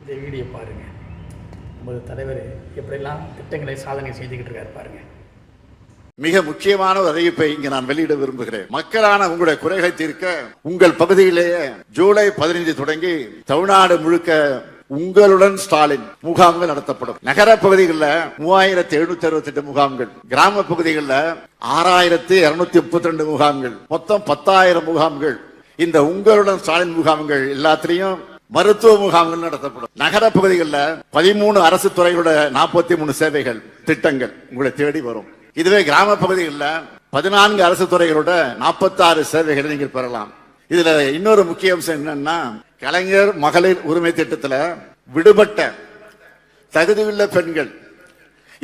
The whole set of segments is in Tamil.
இந்த வீடியோ பாருங்கள். நமது தலைவர் எப்படியெல்லாம் திட்டங்களை சாதனை செய்துக்கிட்டு இருக்காரு பாருங்கள். மிக முக்கியமான ஒரு அறிவிப்பை இங்கு நான் வெளியிட விரும்புகிறேன். மக்களான உங்களுடைய குறைகளை தீர்க்க உங்கள் பகுதியிலேயே ஜூலை 15 தொடங்கி தமிழ்நாடு முழுக்க உங்களுடன் ஸ்டாலின் முகாம்கள் நடத்தப்படும். நகர பகுதிகளில் 3768 முகாம்கள், கிராம பகுதிகளில் 6232 முகாம்கள், மொத்தம் 10,000 முகாம்கள். இந்த உங்களுடன் ஸ்டாலின் முகாம்கள் எல்லாத்திலையும் மருத்துவ முகாம்கள் நடத்தப்படும். நகர பகுதிகளில் 13 அரசு துறைகளோட 43 சேவைகள் திட்டங்கள் உங்களை தேடி வரும். இதுவே கிராம பகுதிகளில் 14 அரசு துறைகளோட 46 சேவைகளை நீங்கள் பெறலாம். இதுல இன்னொரு முக்கிய அம்சம் என்னன்னா, கலைஞர் மகளிர் உரிமை திட்டத்தில் விடுபட்ட தகுதியுள்ள பெண்கள்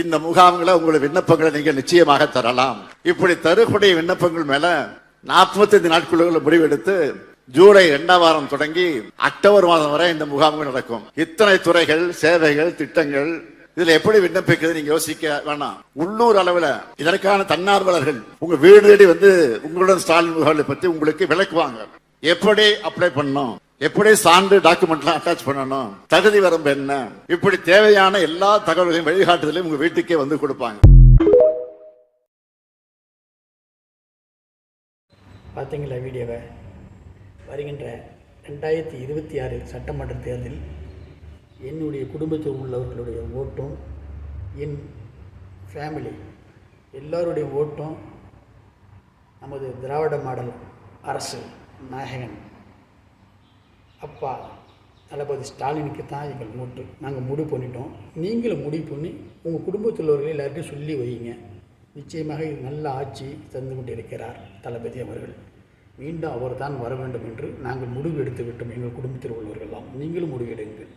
இந்த முகாம்களை உங்களுடைய விண்ணப்பங்களை நீங்கள் நிச்சயமாக தரலாம். இப்படி தரக்கூடிய விண்ணப்பங்கள் மேல 45 நாட்களுக்குள்ள முடிவெடுத்து ஜூலை 2ஆம் வாரம் தொடங்கி அக்டோபர் மாதம் வரை இந்த முகாம்கள் நடக்கும். இத்தனை துறைகள், சேவைகள், திட்டங்கள், இதுல எப்படி விண்ணப்பிக்கிறது நீங்க யோசிக்க வேணாம். உள்ளூர் அளவுல இதற்கான தன்னார்வலர்கள் உங்க வீடு தேடி வந்து உங்களுடன் ஸ்டாலின் முகாம்களை பத்தி உங்களுக்கு விளக்குவாங்க. எப்படி அப்ளை பண்ணணும், எப்படி சான்று டாக்குமெண்ட்லாம் அட்டாச் பண்ணணும், தகுதி வரம்பு என்ன, இப்படி தேவையான எல்லா தகவல்களையும் வழிகாட்டுதலையும் உங்க வீட்டுக்கே வந்து கொடுப்பாங்க. பார்த்தீங்களா வீடியோவை? வருகின்ற 2026 சட்டமன்ற தேர்தல் என்னுடைய குடும்பத்தில் உள்ளவர்களுடைய ஓட்டும், என் ஃபேமிலி எல்லோருடைய ஓட்டும் நமது திராவிட மாடல் அரசு நாயகன் அப்பா தளபதி ஸ்டாலினுக்கு தான் எங்கள் ஓட்டு. நாங்கள் முடிவு பண்ணிட்டோம். நீங்களும் முடிவு பண்ணி உங்கள் குடும்பத்தில் உள்ளவர்கள் எல்லாருக்கும் சொல்லி வைங்க. நிச்சயமாக இது நல்ல ஆட்சி தந்து கொண்டிருக்கிறார் தளபதி அவர்கள். மீண்டும் அவர் தான் வர வேண்டும் என்று நாங்கள் முடிவு எடுத்து விட்டோம். எங்கள் குடும்பத்தில் உள்ளவர்களெல்லாம் நீங்களும் முடிவெடுங்கள்.